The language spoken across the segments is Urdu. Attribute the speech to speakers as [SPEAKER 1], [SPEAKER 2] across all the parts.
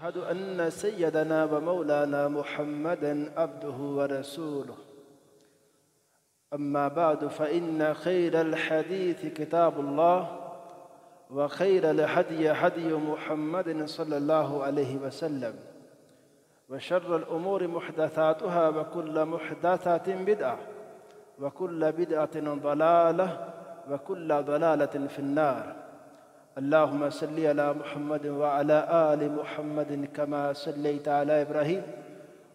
[SPEAKER 1] أشهد أن سيدنا ومولانا محمدا عبده ورسوله أما بعد فإن خير الحديث كتاب الله وخير الهدي هدي محمد صلى الله عليه وسلم وشر الأمور محدثاتها وكل محدثة بدعة وكل بدعة ضلالة وكل ضلالة في النار. اللهم صل على محمد وعلى آل محمد كما صليت على إبراهيم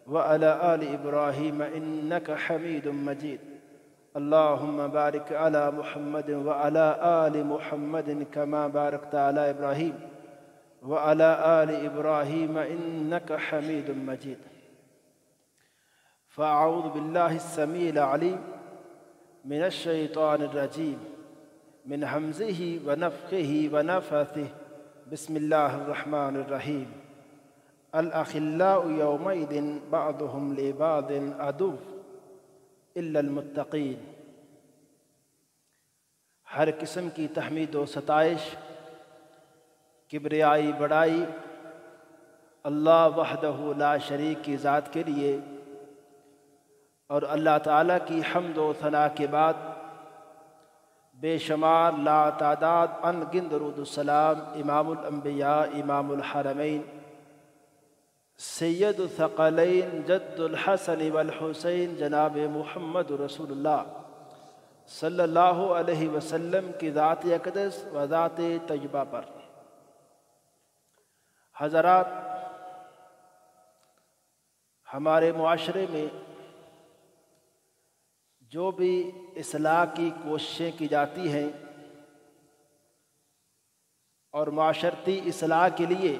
[SPEAKER 1] وعلى آل إبراهيم إنك حميد مجيد. اللهم بارك على محمد وعلى آل محمد كما باركت على إبراهيم وعلى آل إبراهيم إنك حميد مجيد. فأعوذ بالله السميع العليم من الشيطان الرجيم من همزه ونفخه ونفثه. بسم الله الرحمن الرحيم. الأخلاء يومئذ بعضهم لبعض عدو إلا المتقين. ہر قسم کی تحمید و ستائش، کبریائی بڑائی اللہ وحدہ لا شریک کی ذات کے لیے، اور اللہ تعالیٰ کی حمد و ثنا کے بعد بے شمار لا تعداد ان گن درود السلام امام الانبیاء امام الحرمین سید الثقلین جد الحسن والحسین جناب محمد رسول اللہ صلی اللہ علیہ وسلم کی ذات اقدس و ذات طیبہ پر. حضرات، ہمارے معاشرے میں جو بھی اصلاح کی کوششیں کی جاتی ہیں اور معاشرتی اصلاح کے لیے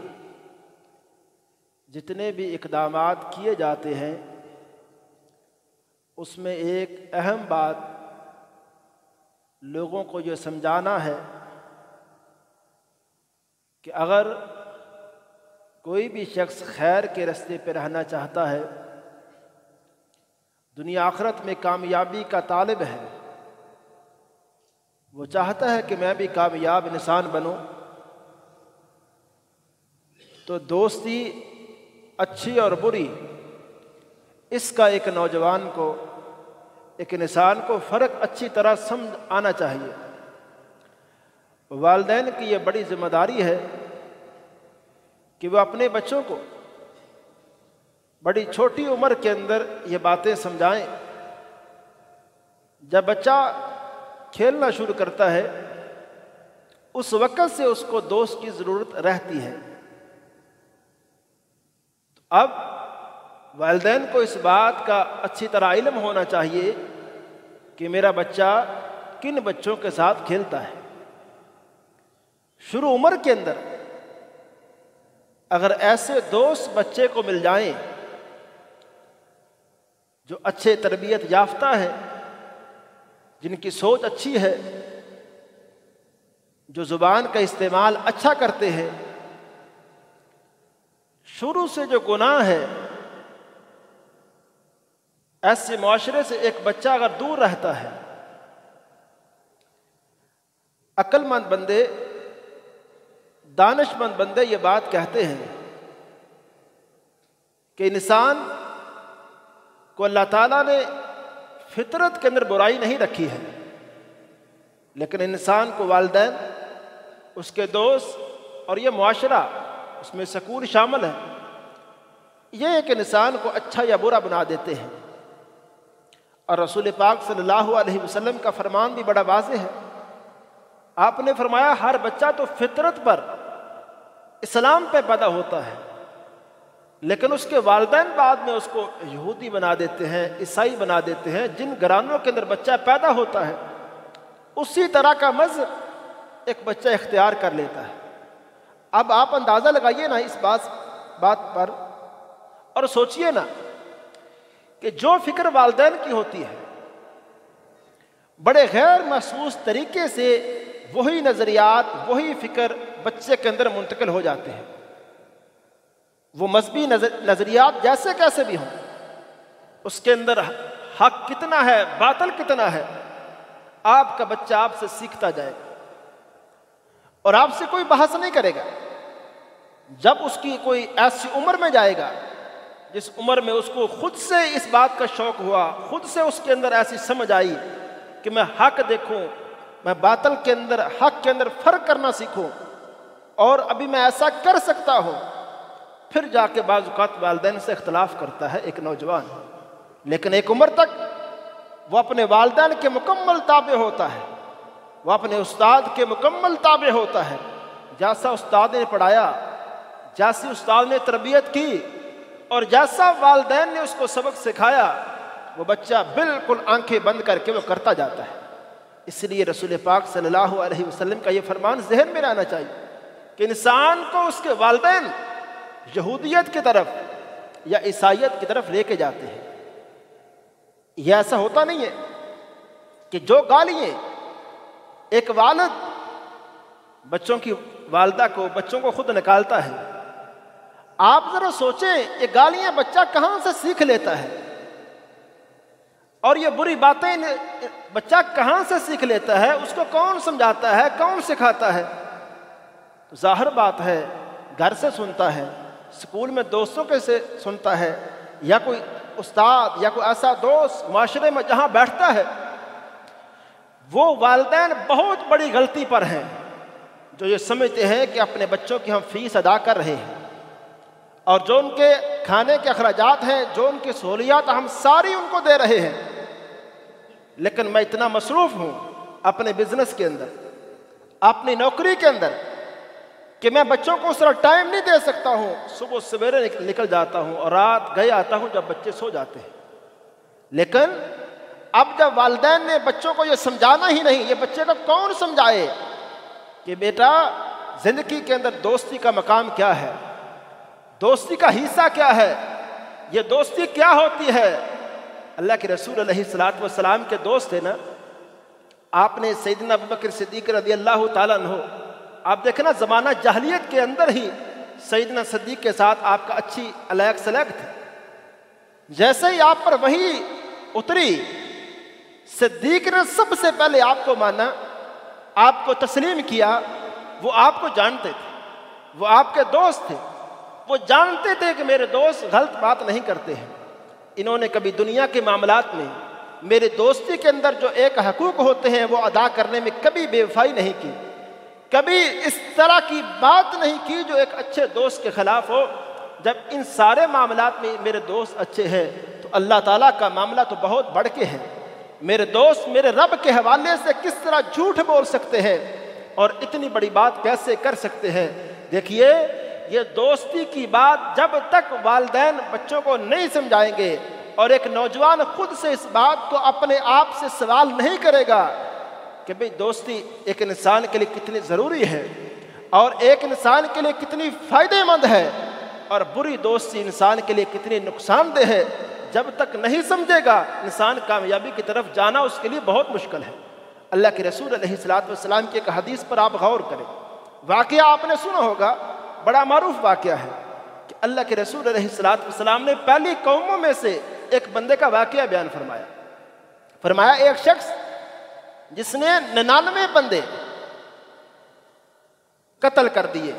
[SPEAKER 1] جتنے بھی اقدامات کیے جاتے ہیں، اس میں ایک اہم بات لوگوں کو یہ سمجھانا ہے کہ اگر کوئی بھی شخص خیر کے راستے پہ رہنا چاہتا ہے، دنیا آخرت میں کامیابی کا طالب ہے، وہ چاہتا ہے کہ میں بھی کامیاب انسان بنوں، تو دوستی اچھی اور بری اس کا ایک نوجوان کو، ایک انسان کو فرق اچھی طرح سمجھ آنا چاہیے. والدین کی یہ بڑی ذمہ داری ہے کہ وہ اپنے بچوں کو بڑی چھوٹی عمر کے اندر یہ باتیں سمجھائیں. جب بچہ کھیلنا شروع کرتا ہے اس وقت سے اس کو دوست کی ضرورت رہتی ہے. اب والدین کو اس بات کا اچھی طرح علم ہونا چاہیے کہ میرا بچہ کن بچوں کے ساتھ کھیلتا ہے. شروع عمر کے اندر اگر ایسے دوست بچے کو مل جائیں جو اچھے تربیت یافتہ ہے، جن کی سوچ اچھی ہے، جو زبان کا استعمال اچھا کرتے ہیں، شروع سے جو گناہ ہے، ایسے معاشرے سے ایک بچہ اگر دور رہتا ہے. عقل مند بندے، دانش مند بندے یہ بات کہتے ہیں کہ انسان کو اللہ تعالیٰ نے فطرت کے اندر برائی نہیں رکھی ہے، لیکن انسان کو والدین، اس کے دوست اور یہ معاشرہ، اس میں سکون شامل ہے، یہ ایک انسان کو اچھا یا برا بنا دیتے ہیں. اور رسول پاک صلی اللہ علیہ وسلم کا فرمان بھی بڑا واضح ہے. آپ نے فرمایا ہر بچہ تو فطرت پر اسلام پہ پیدا ہوتا ہے، لیکن اس کے والدین بعد میں اس کو یہودی بنا دیتے ہیں، عیسائی بنا دیتے ہیں. جن گھرانوں کے اندر بچہ پیدا ہوتا ہے اسی طرح کا مذہب ایک بچہ اختیار کر لیتا ہے. اب آپ اندازہ لگائیے نا اس بات پر اور سوچئے نا کہ جو فکر والدین کی ہوتی ہے، بڑے غیر محسوس طریقے سے وہی نظریات، وہی فکر بچے کے اندر منتقل ہو جاتے ہیں. وہ مذہبی نظریات جیسے کیسے بھی ہوں، اس کے اندر حق کتنا ہے، باطل کتنا ہے، آپ کا بچہ آپ سے سیکھتا جائے گا اور آپ سے کوئی بحث نہیں کرے گا. جب اس کی کوئی ایسی عمر میں جائے گا جس عمر میں اس کو خود سے اس بات کا شوق ہوا، خود سے اس کے اندر ایسی سمجھ آئی کہ میں حق دیکھوں، میں باطل کے اندر حق کے اندر فرق کرنا سیکھوں، اور ابھی میں ایسا کر سکتا ہوں، پھر جا کے بعض اوقات والدین سے اختلاف کرتا ہے ایک نوجوان، لیکن ایک عمر تک وہ اپنے والدین کے مکمل تابع ہوتا ہے، وہ اپنے استاد کے مکمل تابع ہوتا ہے۔ جیسا استاد نے پڑھایا، جیسی استاد نے تربیت کی، اور جیسا والدین نے اس کو سبق سکھایا، وہ بچہ بالکل آنکھیں بند کر کے وہ کرتا جاتا ہے۔ اس لیے رسول پاک صلی اللہ علیہ وسلم کا یہ فرمان ذہن میں رہنا چاہیے کہ انسان کو اس کے والدین یہودیت کی طرف یا عیسائیت کی طرف لے کے جاتے ہیں۔ یہ ایسا ہوتا نہیں ہے کہ جو گالیاں ایک والد بچوں کی والدہ کو، بچوں کو خود نکالتا ہے، آپ ذرا سوچیں یہ گالیاں بچہ کہاں سے سیکھ لیتا ہے، اور یہ بری باتیں بچہ کہاں سے سیکھ لیتا ہے، اس کو کون سمجھاتا ہے، کون سکھاتا ہے؟ ظاہر بات ہے گھر سے سنتا ہے، اسکول میں دوستوں کے سے سنتا ہے، یا کوئی استاد یا کوئی ایسا دوست معاشرے میں جہاں بیٹھتا ہے۔ وہ والدین بہت بڑی غلطی پر ہیں جو یہ سمجھتے ہیں کہ اپنے بچوں کی ہم فیس ادا کر رہے ہیں، اور جو ان کے کھانے کے اخراجات ہیں، جو ان کی سہولیات ہم ساری ان کو دے رہے ہیں، لیکن میں اتنا مصروف ہوں اپنے بزنس کے اندر، اپنی نوکری کے اندر، کہ میں بچوں کو اس طرح ٹائم نہیں دے سکتا ہوں۔ صبح سویرے نکل جاتا ہوں اور رات گئے آتا ہوں جب بچے سو جاتے ہیں۔ لیکن اب جب والدین نے بچوں کو یہ سمجھانا ہی نہیں، یہ بچے کو کون سمجھائے کہ بیٹا زندگی کے اندر دوستی کا مقام کیا ہے، دوستی کا حصہ کیا ہے، یہ دوستی کیا ہوتی ہے۔ اللہ کے رسول علیہ الصلوۃ والسلام کے دوست تھے نا، آپ نے سیدنا ابوبکر صدیق رضی اللہ تعالیٰ عنہ، آپ دیکھیں نا زمانہ جاہلیت کے اندر ہی سیدنا صدیق کے ساتھ آپ کا اچھی علیق سلیق تھی۔ جیسے ہی آپ پر وحی اتری، صدیق نے سب سے پہلے آپ کو مانا، آپ کو تسلیم کیا۔ وہ آپ کو جانتے تھے، وہ آپ کے دوست تھے، وہ جانتے تھے کہ میرے دوست غلط بات نہیں کرتے ہیں، انہوں نے کبھی دنیا کے معاملات میں میرے دوستی کے اندر جو ایک حقوق ہوتے ہیں وہ ادا کرنے میں کبھی بے وفائی نہیں کی، کبھی اس طرح کی بات نہیں کی جو ایک اچھے دوست کے خلاف ہو۔ جب ان سارے معاملات میں میرے دوست اچھے ہیں تو اللہ تعالیٰ کا معاملہ تو بہت بڑھ کے ہے۔ میرے دوست میرے رب کے حوالے سے کس طرح جھوٹ بول سکتے ہیں اور اتنی بڑی بات کیسے کر سکتے ہیں؟ دیکھیے، یہ دوستی کی بات جب تک والدین بچوں کو نہیں سمجھائیں گے اور ایک نوجوان خود سے اس بات کو اپنے آپ سے سوال نہیں کرے گا کہ بھئی دوستی ایک انسان کے لیے کتنی ضروری ہے اور ایک انسان کے لیے کتنی فائدہ مند ہے، اور بری دوستی انسان کے لیے کتنی نقصان دہ ہے، جب تک نہیں سمجھے گا انسان کامیابی کی طرف جانا اس کے لیے بہت مشکل ہے۔ اللہ کے رسول علیہ الصلوۃ والسلام کی ایک حدیث پر آپ غور کریں، واقعہ آپ نے سنا ہوگا، بڑا معروف واقعہ ہے کہ اللہ کے رسول علیہ الصلوۃ والسلام نے پہلی قوموں میں سے ایک بندے کا واقعہ بیان فرمایا ایک شخص جس نے 99 بندے قتل کر دیے،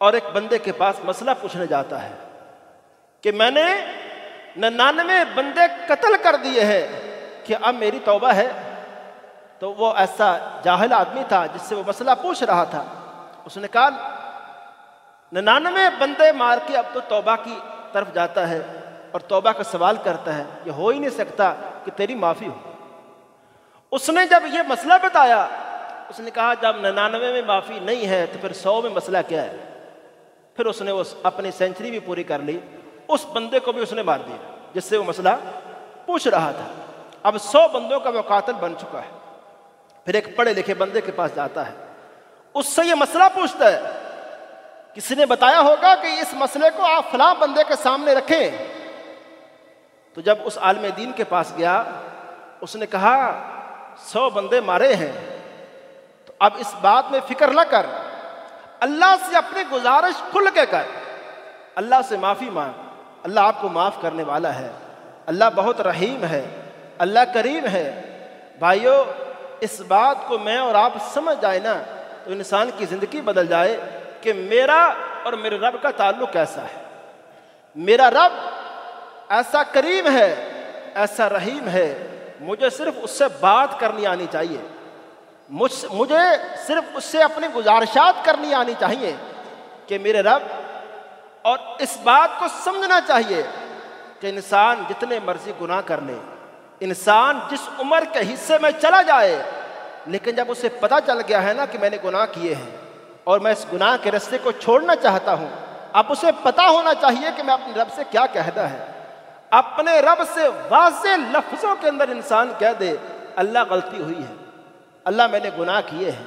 [SPEAKER 1] اور ایک بندے کے پاس مسئلہ پوچھنے جاتا ہے کہ میں نے 99 بندے قتل کر دیے ہیں کہ اب میری توبہ ہے؟ تو وہ ایسا جاہل آدمی تھا جس سے وہ مسئلہ پوچھ رہا تھا، اس نے کہا 99 بندے مار کے اب تو توبہ کی طرف جاتا ہے اور توبہ کا سوال کرتا ہے، یہ ہو ہی نہیں سکتا کہ تیری معافی ہو۔ اس نے جب یہ مسئلہ بتایا، اس نے کہا جب 99 میں معافی نہیں ہے تو پھر 100 میں مسئلہ کیا ہے؟ پھر اس نے اپنی سینچری بھی پوری کر لی، اس بندے کو بھی اس نے مار دیا جس سے وہ مسئلہ پوچھ رہا تھا۔ اب 100 بندوں کا وہ قاتل بن چکا ہے۔ پھر ایک پڑھے لکھے بندے کے پاس جاتا ہے، اس سے یہ مسئلہ پوچھتا ہے، کسی نے بتایا ہوگا کہ اس مسئلے کو آپ فلاں بندے کے سامنے رکھیں۔ تو جب اس عالم دین کے پاس گیا، اس نے کہا 100 بندے مارے ہیں، تو اب اس بات میں فکر نہ کر، اللہ سے اپنی گزارش کھل کے کر، اللہ سے معافی مانگ، اللہ آپ کو معاف کرنے والا ہے، اللہ بہت رحیم ہے، اللہ کریم ہے۔ بھائیو، اس بات کو میں اور آپ سمجھ جائے نا تو انسان کی زندگی بدل جائے کہ میرا اور میرے رب کا تعلق کیسا ہے۔ میرا رب ایسا کریم ہے، ایسا رحیم ہے، مجھے صرف اس سے بات کرنی آنی چاہیے، مجھے صرف اس سے اپنی گزارشات کرنی آنی چاہیے کہ میرے رب، اور اس بات کو سمجھنا چاہیے کہ انسان جتنے مرضی گناہ کر لے، انسان جس عمر کے حصے میں چلا جائے، لیکن جب اسے پتہ چل گیا ہے نا کہ میں نے گناہ کیے ہیں اور میں اس گناہ کے رستے کو چھوڑنا چاہتا ہوں، اب اسے پتہ ہونا چاہیے کہ میں اپنے رب سے کیا کہنا ہے۔ اپنے رب سے واضح لفظوں کے اندر انسان کہہ دے اللہ غلطی ہوئی ہے، اللہ میں نے گناہ کیے ہیں،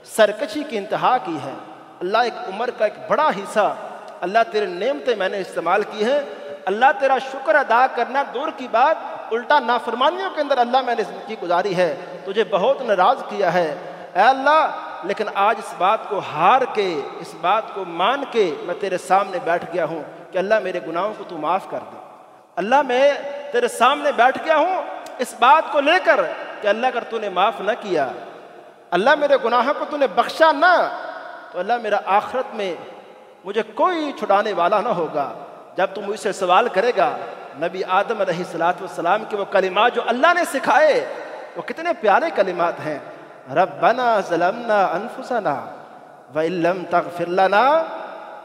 [SPEAKER 1] سرکشی کی انتہا کی ہے، اللہ ایک عمر کا ایک بڑا حصہ اللہ تیرے نعمتیں میں نے استعمال کی ہیں، اللہ تیرا شکر ادا کرنا دور کی بات، الٹا نافرمانیوں کے اندر اللہ میں نے زندگی گزاری ہے، تجھے بہت ناراض کیا ہے اے اللہ، لیکن آج اس بات کو ہار کے، اس بات کو مان کے میں تیرے سامنے بیٹھ گیا ہوں کہ اللہ میرے گناہوں کو تو معاف کر دے۔ اللہ میں تیرے سامنے بیٹھ گیا ہوں اس بات کو لے کر کہ اللہ اگر تو نے معاف نہ کیا، اللہ میرے گناہوں کو تو نے بخشا نہ، تو اللہ میرا آخرت میں مجھے کوئی چھڑانے والا نہ ہوگا۔ جب تم مجھ سے سوال کرے گا، نبی آدم علیہ السلام کے وہ کلمات جو اللہ نے سکھائے، وہ کتنے پیارے کلمات ہیں، ربنا ظلمنا انفسنا وان لم تغفر لنا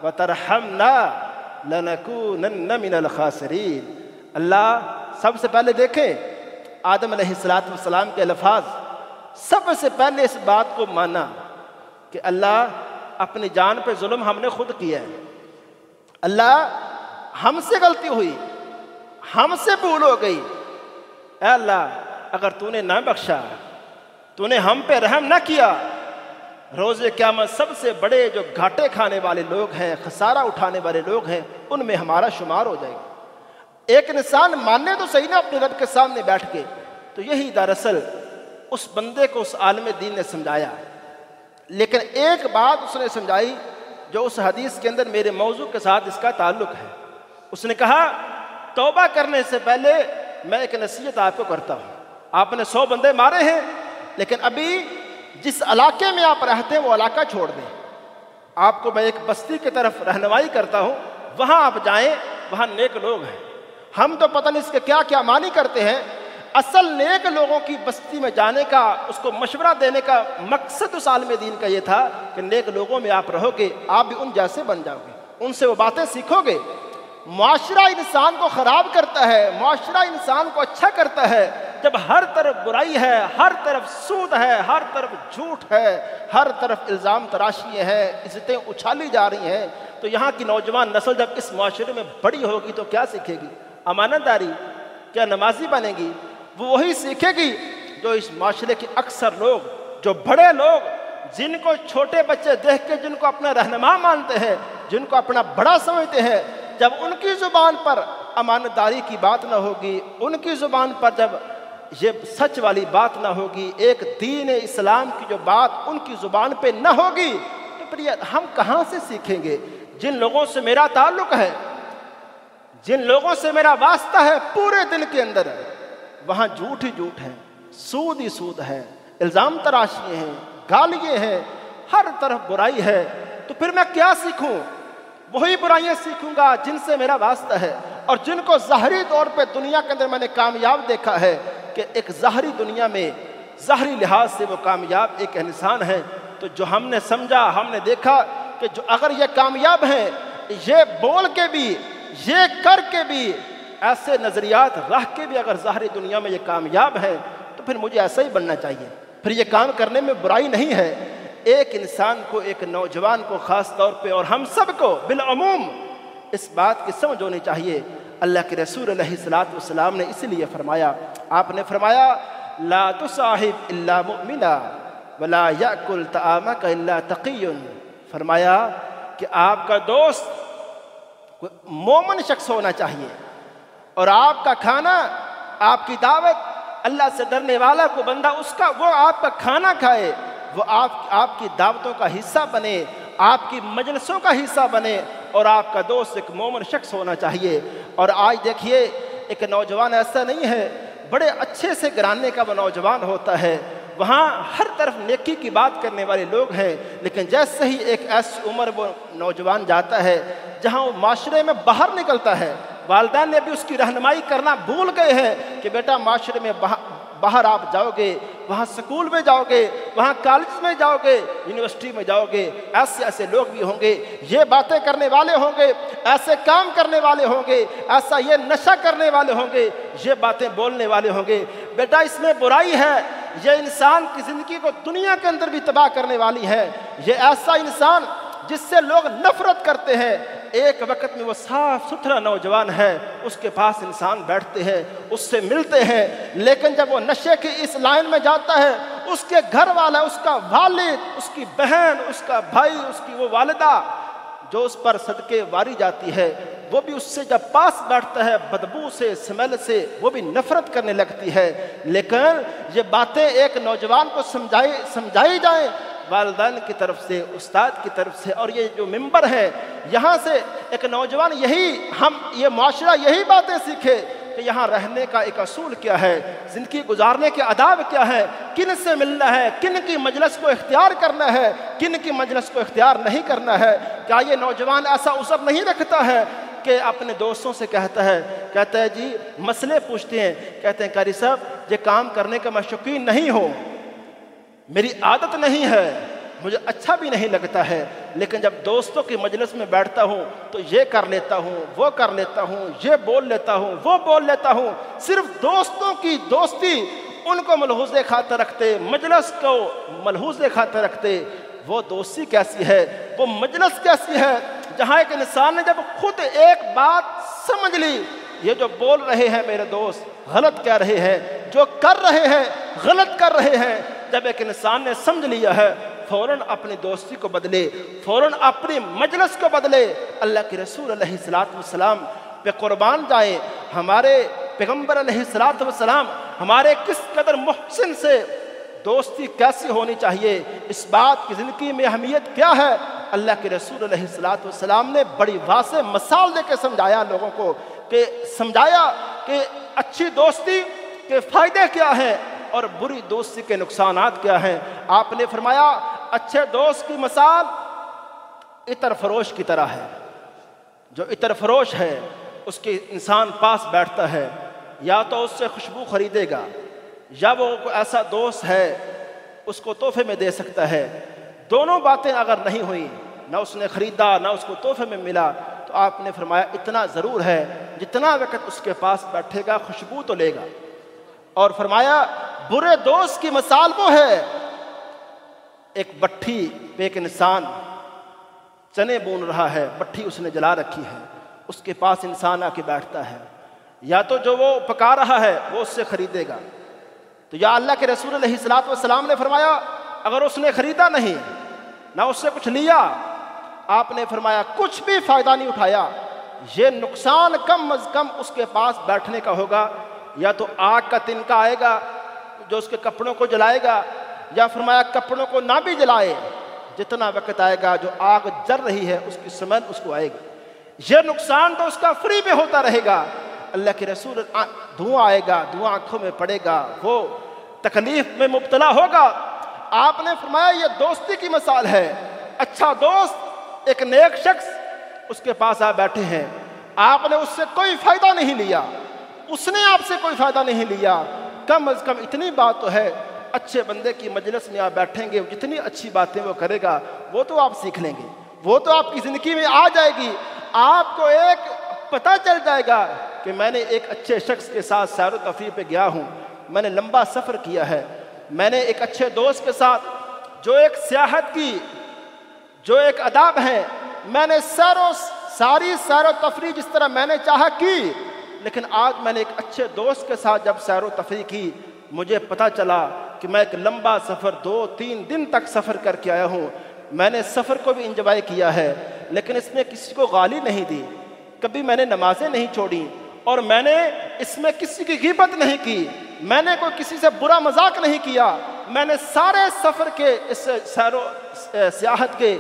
[SPEAKER 1] وترحمنا لنکونن من الخاسرین۔ اللہ سب سے پہلے دیکھیں آدم علیہ السلام کے الفاظ، سب سے پہلے اس بات کو مانا کہ اللہ اپنی جان پہ ظلم ہم نے خود کیا ہے، اللہ ہم سے غلطی ہوئی، ہم سے بھول ہو گئی، اے اللہ اگر تو نے نہ بخشا، تو نے ہم پہ رحم نہ کیا، روز قیامت سب سے بڑے جو گھاٹے کھانے والے لوگ ہیں، خسارہ اٹھانے والے لوگ ہیں، ان میں ہمارا شمار ہو جائے گا۔ ایک انسان ماننے تو صحیح نہ اپنے رب کے سامنے بیٹھ کے، تو یہی دراصل اس بندے کو اس عالم دین نے سمجھایا، لیکن ایک بات اس نے سمجھائی جو اس حدیث کے اندر میرے موضوع کے ساتھ اس کا تعلق ہے۔ اس نے کہا توبہ کرنے سے پہلے میں ایک نصیحت آپ کو کرتا ہوں، آپ نے 100 بندے مارے ہیں، لیکن ابھی جس علاقے میں آپ رہتے ہیں وہ علاقہ چھوڑ دیں، آپ کو میں ایک بستی کی طرف رہنمائی کرتا ہوں، وہاں آپ جائیں، وہاں نیک لوگ ہیں۔ ہم تو پتہ نہیں اس کے کیا کیا معنی کرتے ہیں، اصل نیک لوگوں کی بستی میں جانے کا، اس کو مشورہ دینے کا مقصد اس عالم دین کا یہ تھا کہ نیک لوگوں میں آپ رہو گے، آپ بھی ان جیسے بن جاؤ گے، ان سے وہ باتیں سیکھو گے۔ معاشرہ انسان کو خراب کرتا ہے، معاشرہ انسان کو اچھا کرتا ہے جب ہر طرف برائی ہے، ہر طرف سود ہے، ہر طرف جھوٹ ہے، ہر طرف الزام تراشی ہے، عزتیں اچھالی جا رہی ہیں۔ تو یہاں کی نوجوان نسل جب اس معاشرے میں بڑی ہوگی تو کیا سیکھے گی؟ امانت داری، کیا نمازی بنے گی؟ وہ وہی سیکھے گی جو اس معاشرے کے اکثر لوگ، جو بڑے لوگ، جن کو چھوٹے بچے دیکھ کے جن کو اپنا رہنما مانتے ہیں، جن کو اپنا بڑا سمجھتے ہیں، جب ان کی زبان پر امانت داری کی بات نہ ہوگی، ان کی زبان پر جب یہ سچ والی بات نہ ہوگی، ایک دین اسلام کی جو بات ان کی زبان پہ نہ ہوگی، تو پھر یہ ہم کہاں سے سیکھیں گے؟ جن لوگوں سے میرا تعلق ہے، جن لوگوں سے میرا واسطہ ہے پورے دن کے اندر، وہاں جھوٹ ہی جھوٹ ہے، سود ہی سود ہے، الزام تراشی ہیں، گالیاں ہیں، ہر طرف برائی ہے، تو پھر میں کیا سیکھوں؟ وہی برائیاں سیکھوں گا جن سے میرا واسطہ ہے، اور جن کو ظاہری طور پہ دنیا کے اندر میں نے کامیاب دیکھا ہے کہ ایک ظاہری دنیا میں ظاہری لحاظ سے وہ کامیاب ایک انسان ہے، تو جو ہم نے سمجھا، ہم نے دیکھا کہ جو اگر یہ کامیاب ہیں، یہ بول کے بھی، یہ کر کے بھی، ایسے نظریات رکھ کے بھی اگر ظاہری دنیا میں یہ کامیاب ہے، تو پھر مجھے ایسا ہی بننا چاہیے، پھر یہ کام کرنے میں برائی نہیں ہے۔ ایک انسان کو، ایک نوجوان کو خاص طور پہ، اور ہم سب کو بالعموم اس بات کی سمجھ ہونی چاہیے۔ اللہ کے رسول علیہ السلام نے اس لیے فرمایا، آپ نے فرمایا لا تصاحب الا مؤمنا ولا یاکل طعامک الا تقی، فرمایا کہ آپ کا دوست مومن شخص ہونا چاہیے، اور آپ کا کھانا، آپ کی دعوت، اللہ سے ڈرنے والا کو بندہ اس کا، وہ آپ کا کھانا کھائے، وہ آپ کی دعوتوں کا حصہ بنے، آپ کی مجلسوں کا حصہ بنے، اور آپ کا دوست ایک مومن شخص ہونا چاہیے۔ اور آج دیکھیے ایک نوجوان ایسا نہیں ہے، بڑے اچھے سے گھرانے کا وہ نوجوان ہوتا ہے، وہاں ہر طرف نیکی کی بات کرنے والے لوگ ہیں، لیکن جیسے ہی ایک ایسی عمر وہ نوجوان جاتا ہے جہاں وہ معاشرے میں باہر نکلتا ہے، والدین نے بھی اس کی رہنمائی کرنا بھول گئے ہیں کہ بیٹا معاشرے میں باہر آپ جاؤ گے، وہاں سکول میں جاؤ گے، وہاں کالج میں جاؤ گے، یونیورسٹی میں جاؤ گے، ایسے لوگ بھی ہوں گے، یہ باتیں کرنے والے ہوں گے، ایسے کام کرنے والے ہوں گے، ایسا یہ نشہ کرنے والے ہوں گے، یہ باتیں بولنے والے ہوں گے۔ بیٹا اس میں برائی ہے، یہ انسان کی زندگی کو دنیا کے اندر بھی تباہ کرنے والی ہے۔ یہ ایسا انسان جس سے لوگ نفرت کرتے ہیں، ایک وقت میں وہ صاف ستھرا نوجوان ہے، اس کے پاس انسان بیٹھتے ہیں، اس سے ملتے ہیں، لیکن جب وہ نشے کی اس لائن میں جاتا ہے، اس کے گھر والا، اس کا والد، اس کی بہن، اس کا بھائی، اس کی وہ والدہ جو اس پر صدقے واری جاتی ہے، وہ بھی اس سے جب پاس بیٹھتا ہے، بدبو سے، سمیل سے وہ بھی نفرت کرنے لگتی ہے۔ لیکن یہ باتیں ایک نوجوان کو سمجھائی جائیں والدین کی طرف سے، استاد کی طرف سے، اور یہ جو ممبر ہے یہاں سے ایک نوجوان یہ معاشرہ یہی باتیں سیکھے کہ یہاں رہنے کا ایک اصول کیا ہے، زندگی گزارنے کے آداب کیا ہے، کن سے ملنا ہے، کن کی مجلس کو اختیار کرنا ہے، کن کی مجلس کو اختیار نہیں کرنا ہے۔ کیا یہ نوجوان ایسا عذر نہیں رکھتا ہے کہ اپنے دوستوں سے کہتا ہے جی مسئلے پوچھتے ہیں، کہتے ہیں قاری صاحب یہ کام کرنے کا میں شوقین نہیں ہوں، میری عادت نہیں ہے، مجھے اچھا بھی نہیں لگتا ہے، لیکن جب دوستوں کی مجلس میں بیٹھتا ہوں تو یہ کر لیتا ہوں، وہ کر لیتا ہوں، یہ بول لیتا ہوں، وہ بول لیتا ہوں۔ صرف دوستوں کی دوستی ان کو ملحوظ خاطر رکھتے، مجلس کو ملحوظ خاطر رکھتے۔ وہ دوستی کیسی ہے، وہ مجلس کیسی ہے جہاں ایک انسان نے جب خود ایک بات سمجھ لی، یہ جو بول رہے ہیں میرے دوست غلط کہہ رہے ہیں، جو کر رہے ہیں غلط کر رہے ہیں، جب ایک انسان نے سمجھ لیا ہے فوراً اپنی دوستی کو بدلے، فوراً اپنی مجلس کو بدلے۔ اللہ کے رسول علیہ السلام پہ قربان جائیں، ہمارے پیغمبر علیہ السلام ہمارے کس قدر محسن سے دوستی کیسی ہونی چاہیے، اس بات کی زندگی میں اہمیت کیا ہے، اللہ کے رسول علیہ السلام نے بڑی واضح مثال دے کے سمجھایا لوگوں کو، کہ اچھی دوستی کے فائدے کیا ہیں اور بری دوستی کے نقصانات کیا ہیں۔ آپ نے فرمایا اچھے دوست کی مثال عطر فروش کی طرح ہے۔ جو عطر فروش ہے اس کے انسان پاس بیٹھتا ہے، یا تو اس سے خوشبو خریدے گا، یا وہ ایسا دوست ہے اس کو تحفے میں دے سکتا ہے۔ دونوں باتیں اگر نہیں ہوئیں، نہ اس نے خریدا نہ اس کو تحفے میں ملا، تو آپ نے فرمایا اتنا ضرور ہے جتنا وقت اس کے پاس بیٹھے گا خوشبو تو لے گا۔ اور فرمایا برے دوست کی مثال وہ ہے، ایک بٹھی پہ ایک انسان چنے بون رہا ہے، بٹھی اس نے جلا رکھی ہے، اس کے پاس انسان آ کے بیٹھتا ہے، یا تو جو وہ پکا رہا ہے وہ اس سے خریدے گا، تو یا اللہ کے رسول علیہ السلام نے فرمایا اگر اس نے خریدا نہیں نہ اس سے کچھ لیا، آپ نے فرمایا کچھ بھی فائدہ نہیں اٹھایا، یہ نقصان کم از کم اس کے پاس بیٹھنے کا ہوگا، یا تو آگ کا تنکا آئے گا جو اس کے کپڑوں کو جلائے گا، یا فرمایا کپڑوں کو نہ بھی جلائے، جتنا وقت آئے گا جو آگ جل رہی ہے اس کی سمیل اس کو آئے گی، یہ نقصان تو اس کا فری میں ہوتا رہے گا۔ اللہ کے رسول دھواں آئے گا، دھواں آنکھوں میں پڑے گا، وہ تکلیف میں مبتلا ہوگا۔ آپ نے فرمایا یہ دوستی کی مثال ہے، اچھا دوست ایک نیک شخص اس کے پاس آ بیٹھے ہیں، آپ نے اس سے کوئی فائدہ نہیں لیا، اس نے آپ سے کوئی فائدہ نہیں لیا، کم از کم اتنی بات تو ہے اچھے بندے کی مجلس میں آپ بیٹھیں گے، جتنی اچھی باتیں وہ کرے گا وہ تو آپ سیکھ لیں گے، وہ تو آپ کی زندگی میں آ جائے گی، آپ کو ایک پتہ چل جائے گا کہ میں نے ایک اچھے شخص کے ساتھ سیر و تفریح پہ گیا ہوں، میں نے لمبا سفر کیا ہے، میں نے ایک اچھے دوست کے ساتھ جو ایک سیاحت کی جو ایک آداب ہے، میں نے ساری سیر و تفریح جس طرح میں نے چاہا کی، لیکن آج میں نے ایک اچھے دوست کے ساتھ جب سیر و تفریح کی، مجھے پتہ چلا کہ میں ایک لمبا سفر 2-3 دن تک سفر کر کے آیا ہوں، میں نے سفر کو بھی انجوائے کیا ہے، لیکن اس میں کسی کو گالی نہیں دی، کبھی میں نے نمازیں نہیں چھوڑی، اور میں نے اس میں کسی کی غیبت نہیں کی، میں نے کوئی کسی سے برا مذاق نہیں کیا، میں نے سارے سفر کے اس سیر و سیاحت کے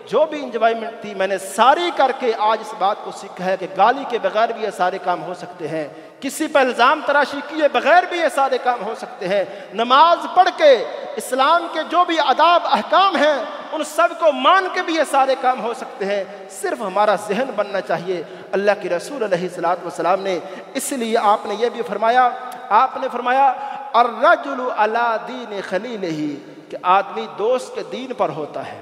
[SPEAKER 1] جو بھی انجوائمنٹ تھی میں نے ساری کر کے آج اس بات کو سیکھا ہے کہ گالی کے بغیر بھی یہ سارے کام ہو سکتے ہیں، کسی پر الزام تراشی کیے بغیر بھی یہ سارے کام ہو سکتے ہیں، نماز پڑھ کے اسلام کے جو بھی آداب احکام ہیں ان سب کو مان کے بھی یہ سارے کام ہو سکتے ہیں، صرف ہمارا ذہن بننا چاہیے۔ اللہ کے رسول علیہ الصلوۃ والسلام نے اس لیے آپ نے یہ بھی فرمایا، آپ نے فرمایا الرجل علی دین خلیلہ، کہ آدمی دوست کے دین پر ہوتا ہے،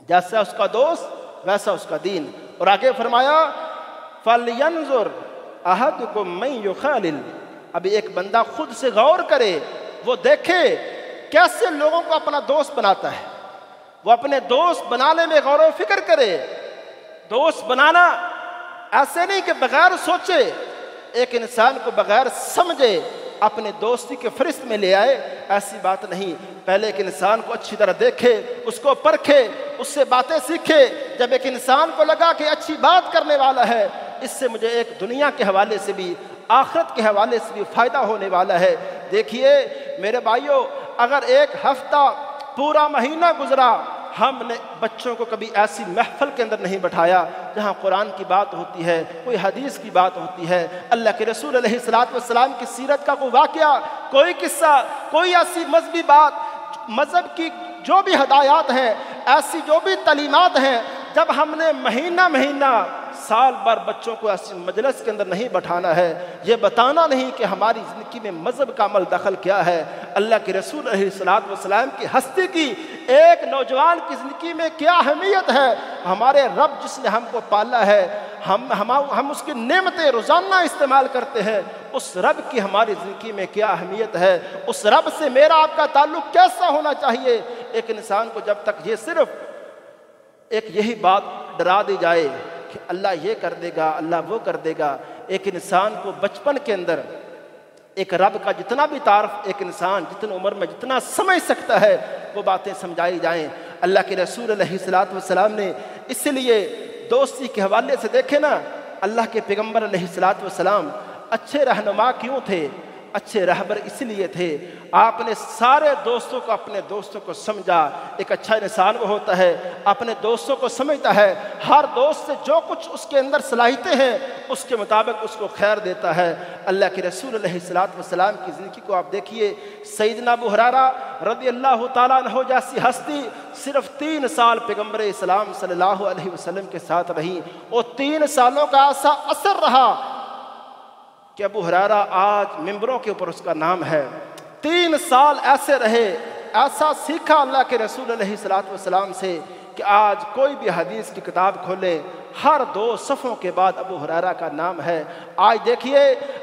[SPEAKER 1] جیسا اس کا دوست ویسا اس کا دین۔ اور آگے فرمایا فَلْيَنْظُرْ أَحَدُكُمْ مَنْ يُخَالِلْ، ابھی ایک بندہ خود سے غور کرے، وہ دیکھے کیسے لوگوں کو اپنا دوست بناتا ہے، وہ اپنے دوست بنانے میں غور و فکر کرے۔ دوست بنانا ایسے نہیں کہ بغیر سوچے ایک انسان کو بغیر سمجھے اپنے دوستی کے فہرست میں لے آئے، ایسی بات نہیں۔ پہلے ایک انسان کو اچھی طرح دیکھے، اس کو پرکھے، اس سے باتیں سیکھے۔ جب ایک انسان کو لگا کہ اچھی بات کرنے والا ہے، اس سے مجھے ایک دنیا کے حوالے سے بھی آخرت کے حوالے سے بھی فائدہ ہونے والا ہے۔ دیکھیے میرے بھائیوں، اگر ایک ہفتہ پورا مہینہ گزرا، ہم نے بچوں کو کبھی ایسی محفل کے اندر نہیں بٹھایا جہاں قرآن کی بات ہوتی ہے، کوئی حدیث کی بات ہوتی ہے، اللہ کے رسول علیہ الصلوۃ والسلام کی سیرت کا کوئی واقعہ، کوئی قصہ، کوئی ایسی مذہبی بات، مذہب کی جو بھی ہدایات ہیں، ایسی جو بھی تعلیمات ہیں، جب ہم نے مہینہ مہینہ سال بھر بچوں کو ایسی مجلس کے اندر نہیں بٹھانا ہے، یہ بتانا نہیں کہ ہماری زندگی میں مذہب کا عمل دخل کیا ہے، اللہ کے رسول علیہ الصلوۃ والسلام کی ہستی کی ایک نوجوان کی زندگی میں کیا اہمیت ہے، ہمارے رب جس نے ہم کو پالا ہے، ہم اس کی نعمتیں روزانہ استعمال کرتے ہیں، اس رب کی ہماری زندگی میں کیا اہمیت ہے، اس رب سے میرا آپ کا تعلق کیسا ہونا چاہیے۔ ایک انسان کو جب تک یہ صرف ایک یہی بات ڈرا دی جائے کہ اللہ یہ کر دے گا، اللہ وہ کر دے گا، ایک انسان کو بچپن کے اندر ایک رب کا جتنا بھی تعارف ایک انسان جتنی عمر میں جتنا سمجھ سکتا ہے وہ باتیں سمجھائی جائیں۔ اللہ کے رسول علیہ الصلوۃ والسلام نے اس لیے دوستی کے حوالے سے دیکھے نا، اللہ کے پیغمبر علیہ الصلوۃ والسلام اچھے رہنما کیوں تھے؟ اچھے رہبر اس لیے تھے، آپ نے سارے دوستوں کو اپنے دوستوں کو سمجھا۔ ایک اچھا انسان وہ ہوتا ہے اپنے دوستوں کو سمجھتا ہے، ہر دوست سے جو کچھ اس کے اندر صلاحیتیں ہیں اس کے مطابق اس کو خیر دیتا ہے۔ اللہ کے رسول علیہ الصلوۃ والسلام کی زندگی کو آپ دیکھیے، سیدنا ابو ہریرہ رضی اللہ تعالیٰ عنہ جیسی ہستی صرف 3 سال پیغمبر اسلام صلی اللہ علیہ وسلم کے ساتھ رہی، اور 3 سالوں کا ایسا اثر رہا کہ ابو ہریرہ آج ممبروں کے اوپر اس کا نام ہے۔ 3 سال ایسے رہے، ایسا سیکھا اللہ کے رسول علیہ الصلوۃ والسلام سے کہ آج کوئی بھی حدیث کی کتاب کھولے، ہر 2 صفحوں کے بعد ابو ہریرہ کا نام ہے۔ آج دیکھیے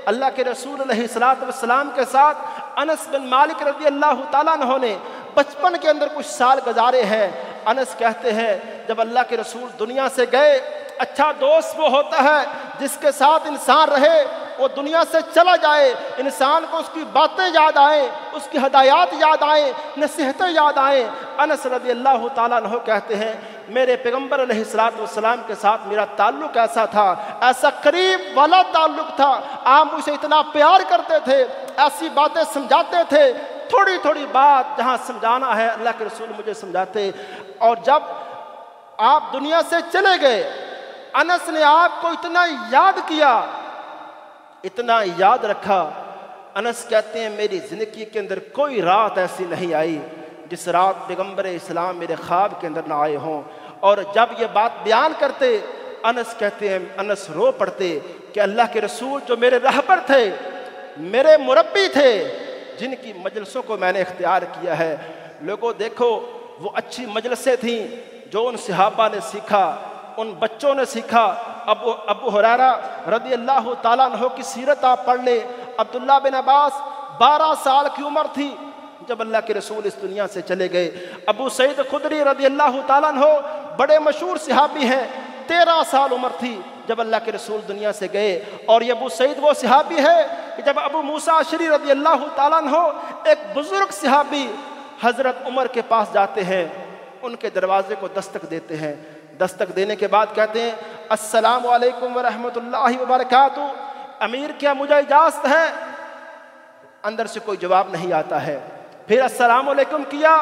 [SPEAKER 1] اللہ کے رسول علیہ الصلوۃ والسلام کے ساتھ انس بن مالک رضی اللہ تعالیٰ عنہ نے بچپن کے اندر کچھ سال گزارے ہیں۔ انس کہتے ہیں جب اللہ کے رسول دنیا سے گئے، اچھا دوست وہ ہوتا ہے جس کے ساتھ انسان رہے، وہ دنیا سے چلا جائے، انسان کو اس کی باتیں یاد آئیں، اس کی ہدایات یاد آئیں، نصیحتیں یاد آئیں۔ انس رضی اللہ تعالیٰ عنہ کہتے ہیں میرے پیغمبر علیہ الصلوۃ والسلام کے ساتھ میرا تعلق ایسا تھا، ایسا قریب والا تعلق تھا، آپ مجھے اتنا پیار کرتے تھے، ایسی باتیں سمجھاتے تھے، تھوڑی تھوڑی بات جہاں سمجھانا ہے اللہ کے رسول مجھے سمجھاتے۔ اور جب آپ دنیا سے چلے گئے، انس نے آپ کو اتنا یاد کیا، اتنا یاد رکھا۔ انس کہتے ہیں میری زندگی کے اندر کوئی رات ایسی نہیں آئی جس رات پیغمبر اسلام میرے خواب کے اندر نہ آئے ہوں۔ اور جب یہ بات بیان کرتے، انس کہتے ہیں انس رو پڑتے کہ اللہ کے رسول جو میرے رہبر تھے، میرے مربی تھے، جن کی مجلسوں کو میں نے اختیار کیا ہے۔ لوگوں دیکھو وہ اچھی مجلسیں تھیں جو ان صحابہ نے سیکھا، ان بچوں نے سیکھا۔ ابو ہریرہ رضی اللہ تعالیٰ عنہ کی سیرت آپ پڑھ لیں۔ عبداللہ بن عباس 12 سال کی عمر تھی جب اللہ کے رسول اس دنیا سے چلے گئے۔ ابو سعید خدری رضی اللہ تعالیٰ عنہ بڑے مشہور صحابی ہیں، 13 سال عمر تھی جب اللہ کے رسول دنیا سے گئے۔ اور یہ ابو سعید وہ صحابی ہے کہ جب ابو موسیٰ اشعری رضی اللہ تعالیٰ عنہ ایک بزرگ صحابی حضرت عمر کے پاس جاتے ہیں، ان کے دروازے کو دستک دیتے ہیں، دستک دینے کے بعد کہتے ہیں السلام علیکم ورحمۃ اللہ وبرکاتہ، امیر کیا مجھے اجازت ہے؟ اندر سے کوئی جواب نہیں آتا ہے۔ پھر السلام علیکم کیا،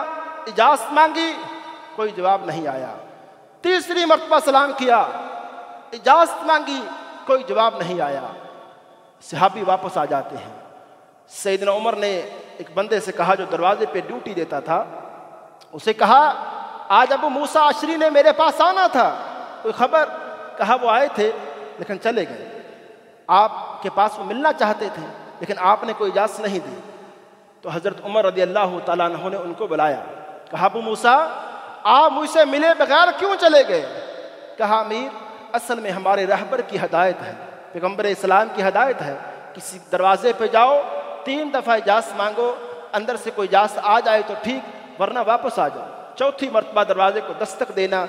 [SPEAKER 1] اجازت مانگی، کوئی جواب نہیں آیا۔ تیسری مرتبہ سلام کیا، اجازت مانگی، کوئی جواب نہیں آیا۔ صحابی واپس آ جاتے ہیں۔ سیدنا عمر نے ایک بندے سے کہا جو دروازے پہ ڈیوٹی دیتا تھا، اسے کہا آج ابو موسیٰ اشعری نے میرے پاس آنا تھا، کوئی خبر؟ کہا وہ آئے تھے لیکن چلے گئے، آپ کے پاس وہ ملنا چاہتے تھے لیکن آپ نے کوئی اجازت نہیں دی۔ تو حضرت عمر رضی اللہ تعالیٰ عنہ نے ان کو بلایا، کہا ابو موسیٰ آپ مجھ سے ملے بغیر کیوں چلے گئے؟ کہا امیر اصل میں ہمارے رہبر کی ہدایت ہے، پیغمبر اسلام کی ہدایت ہے، کسی دروازے پہ جاؤ 3 دفعہ اجازت مانگو، اندر سے کوئی اجازت آ جائے تو ٹھیک ورنہ واپس آ جاؤ، 4تھی مرتبہ دروازے کو دستک دینا،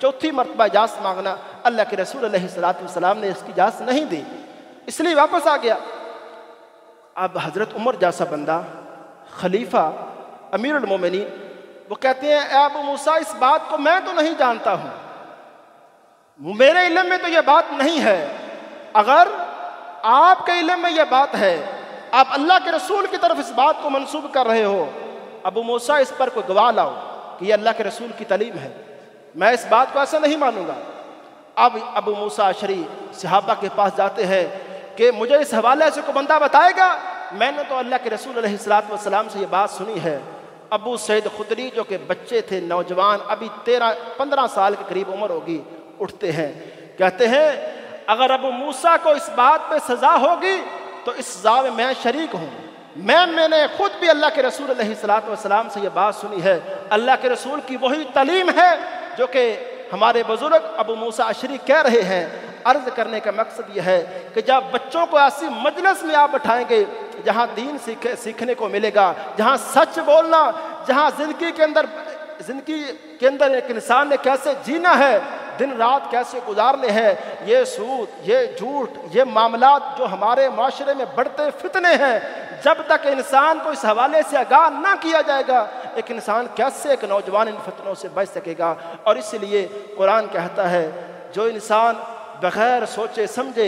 [SPEAKER 1] 4تھی مرتبہ اجازت مانگنا، اللہ کے رسول علیہ السلام نے اس کی اجازت نہیں دی، اس لیے واپس آ گیا۔ اب حضرت عمر جیسا بندہ، خلیفہ، امیر المومنین، وہ کہتے ہیں اے ابو موسیٰ اس بات کو میں تو نہیں جانتا ہوں، میرے علم میں تو یہ بات نہیں ہے، اگر آپ کے علم میں یہ بات ہے، آپ اللہ کے رسول کی طرف اس بات کو منسوب کر رہے ہو، ابو موسیٰ اس پر کوئی گواہ لاؤ کہ یہ اللہ کے رسول کی تعلیم ہے، میں اس بات کو ایسا نہیں مانوں گا۔ اب ابو موسیٰ اشعری صحابہ کے پاس جاتے ہیں کہ مجھے اس حوالے سے کوئی بندہ بتائے گا، میں نے تو اللہ کے رسول علیہ السلام سے یہ بات سنی ہے۔ ابو سعید خدری جو کہ بچے تھے، نوجوان، ابھی 13-15 سال کے قریب عمر ہوگی، اٹھتے ہیں، کہتے ہیں اگر ابو موسیٰ کو اس بات پہ سزا ہوگی تو اس سزا میں شریک ہوں، میں نے خود بھی اللہ کے رسول علیہ السلام سے یہ بات سنی ہے، اللہ کے رسول کی وہی تعلیم ہے جو کہ ہمارے بزرگ ابو موسیٰ اشعری کہہ رہے ہیں۔ عرض کرنے کا مقصد یہ ہے کہ جب بچوں کو ایسی مجلس میں آپ بٹھائیں گے جہاں دین سیکھنے کو ملے گا، جہاں سچ بولنا، جہاں زندگی کے اندر ایک انسان نے کیسے جینا ہے، دن رات کیسے گزارنے ہیں، یہ سود، یہ جھوٹ، یہ معاملات جو ہمارے معاشرے میں بڑھتے فتنے ہیں، جب تک انسان کو اس حوالے سے آگاہ نہ کیا جائے گا، ایک انسان کیسے ایک نوجوان ان فتنوں سے بچ سکے گا؟ اور اس لیے قرآن کہتا ہے جو انسان بغیر سوچے سمجھے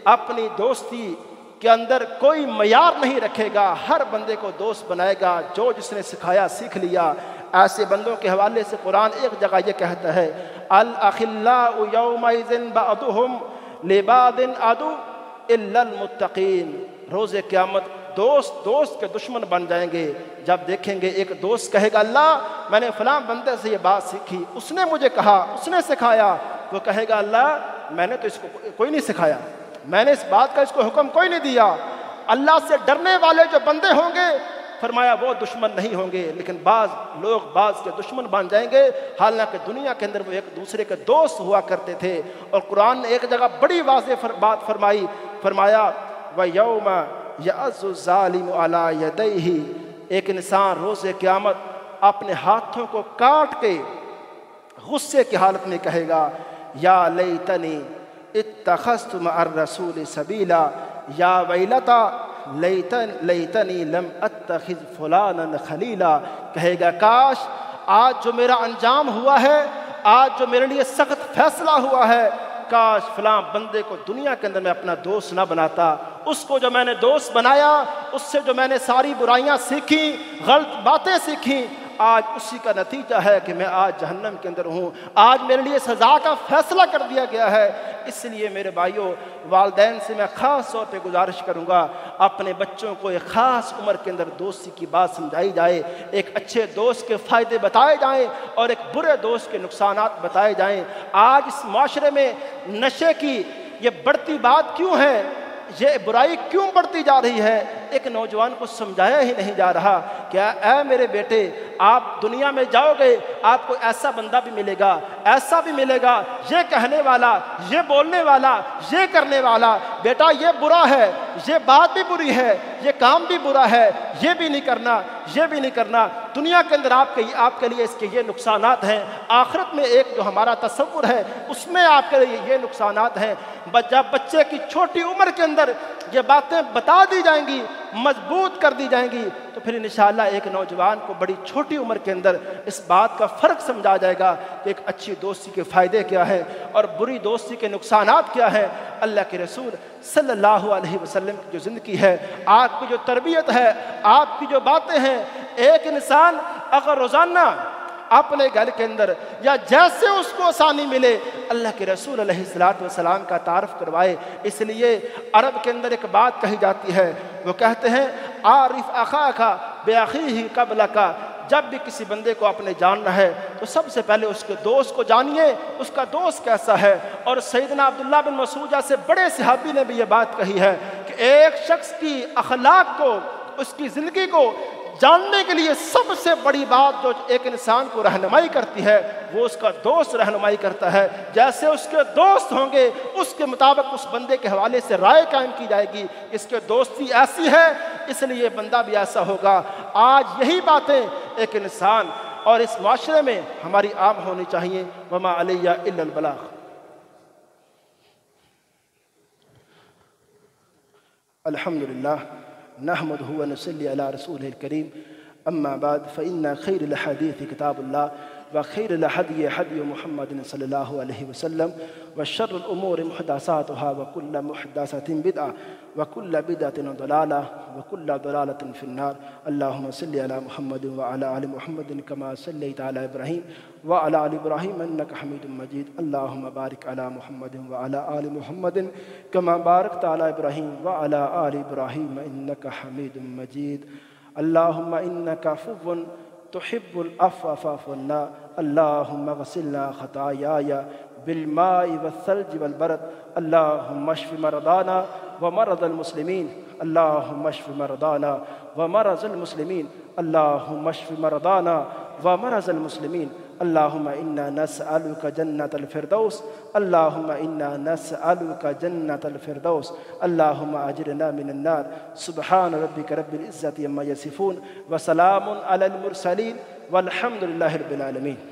[SPEAKER 1] اپنی دوستی کے اندر کوئی معیار نہیں رکھے گا، ہر بندے کو دوست بنائے گا، جو جس نے سکھایا سیکھ لیا۔ ایسے بندوں کے حوالے سے قرآن ایک جگہ یہ کہتا ہے الاخلاء یومئذ بعضهم لبعض عدو الا المتقین، روز قیامت دوست کے دشمن بن جائیں گے جب دیکھیں گے ایک دوست کہے گا اللہ میں نے فلاں بندے سے یہ بات سیکھی، اس نے مجھے کہا، اس نے سکھایا، وہ کہے گا اللہ میں نے تو اس کو کوئی نہیں سکھایا، میں نے اس بات کا اس کو حکم کوئی نہیں دیا۔ اللہ سے ڈرنے والے جو بندے ہوں گے فرمایا وہ دشمن نہیں ہوں گے، لیکن بعض لوگ بعض کے دشمن بن جائیں گے، حالانکہ دنیا کے اندر وہ ایک دوسرے کے دوست ہوا کرتے تھے۔ اور قرآن نے ایک جگہ بڑی واضح بات فرمایا وَيَوْمَ يَعَضُّ الظَّالِمُ عَلَىٰ يَدَيْهِ، ایک انسان روز قیامت اپنے ہاتھوں کو کاٹ کے غصے کی حالت میں کہے گا یا لیتنی اتخذت مع الرسول سبیلا، یا ویلتا لیتنی لم اتخذ فلانا خلیلا، کہے گا کاش آج جو میرا انجام ہوا ہے، آج جو میرے لیے سخت فیصلہ ہوا ہے، کاش فلاں بندے کو دنیا کے اندر میں اپنا دوست نہ بناتا، اس کو جو میں نے دوست بنایا، اس سے جو میں نے ساری برائیاں سیکھی، غلط باتیں سیکھی، آج اسی کا نتیجہ ہے کہ میں آج جہنم کے اندر ہوں، آج میرے لیے سزا کا فیصلہ کر دیا گیا ہے۔ اس لیے میرے بھائیوں، والدین سے میں خاص طور پہ گزارش کروں گا اپنے بچوں کو ایک خاص عمر کے اندر دوستی کی بات سمجھائی جائے، ایک اچھے دوست کے فائدے بتائے جائیں اور ایک برے دوست کے نقصانات بتائے جائیں۔ آج اس معاشرے میں نشے کی یہ بڑھتی بات کیوں ہے، یہ برائی کیوں بڑھتی جا رہی ہے، ایک نوجوان کو سمجھایا ہی نہیں جا رہا کہ اے میرے بیٹے آپ دنیا میں جاؤ گے، آپ کو ایسا بندہ بھی ملے گا، ایسا بھی ملے گا، یہ کہنے والا، یہ بولنے والا، یہ کرنے والا، بیٹا یہ برا ہے، یہ بات بھی بری ہے، یہ کام بھی برا ہے، یہ بھی نہیں کرنا، یہ بھی نہیں کرنا۔ دنیا کے اندر آپ کے لیے اس کے یہ نقصانات ہیں، آخرت میں ایک جو ہمارا تصور ہے اس میں آپ کے لیے یہ نقصانات ہیں۔ جب بچے کی چھوٹی عمر کے اندر یہ باتیں بتا دی جائیں گی، مضبوط کر دی جائیں گی، تو پھر انشاءاللہ ایک نوجوان کو بڑی چھوٹی عمر کے اندر اس بات کا فرق سمجھا جائے گا کہ ایک اچھی دوستی کے فائدے کیا ہے اور بری دوستی کے نقصانات کیا ہیں۔ اللہ کے رسول صلی اللہ علیہ وسلم کی جو زندگی ہے، آپ کی جو تربیت ہے، آپ کی جو باتیں ہیں، ایک انسان اگر روزانہ اپنے گھر کے اندر یا جیسے اس کو آسانی ملے اللہ کے رسول علیہ السلام کا تعارف کروائے۔ اس لیے عرب کے اندر ایک بات کہی جاتی ہے، وہ کہتے ہیں عارف اخاک بِأَخِيهِ قَبْلَكَ، جب بھی کسی بندے کو اپنے جاننا ہے تو سب سے پہلے اس کے دوست کو جانیے، اس کا دوست کیسا ہے۔ اور سیدنا عبداللہ بن مسعود جیسے بڑے صحابی نے بھی یہ بات کہی ہے کہ ایک شخص کی اخلاق کو، اس کی زندگی کو جاننے کے لیے سب سے بڑی بات جو ایک انسان کو رہنمائی کرتی ہے وہ اس کا دوست رہنمائی کرتا ہے۔ جیسے اس کے دوست ہوں گے اس کے مطابق اس بندے کے حوالے سے رائے قائم کی جائے گی، اس کے دوستی ایسی ہے اس لیے بندہ بھی ایسا ہوگا۔ آج یہی باتیں ایک انسان اور اس معاشرے میں ہماری عام ہونی چاہیے۔ وما علی الا البلاغ۔ الحمدللہ نحمده ونصلي على رسوله الكريم، أما بعد فإن خير الحديث كتاب الله وخير الهدي هدي محمد صلى الله عليه وسلم وشر الأمور محدثاتها وكل محدثة بدعة وكل بدعة ضلالة وكل ضلالة في النار۔ اللهم صل على محمد وعلى آل محمد كما صليت على إبراهيم وعلى آل إبراهيم إنك حميد مجيد۔ اللهم بارك على محمد وعلى آل محمد كما باركت على إبراهيم وعلى آل إبراهيم إنك حميد مجيد۔ اللهم إنك عفو تحب العفو فاعف عنا۔ اللهم اغسلنا خطاياي بالماء والثلج والبرد۔ اللهم اشف مرضانا ومرضى المسلمين۔ اللهم اشف مرضانا ومرضى المسلمين۔ اللهم اشف مرضانا ومرضى المسلمين۔ اللهم إنا نسألك جنة الفردوس۔ اللهم إنا نسألك جنة الفردوس۔ اللهم أجرنا من النار۔ سبحان ربك رب العزة عما يصفون وسلام على المرسلين والحمد لله رب العالمين۔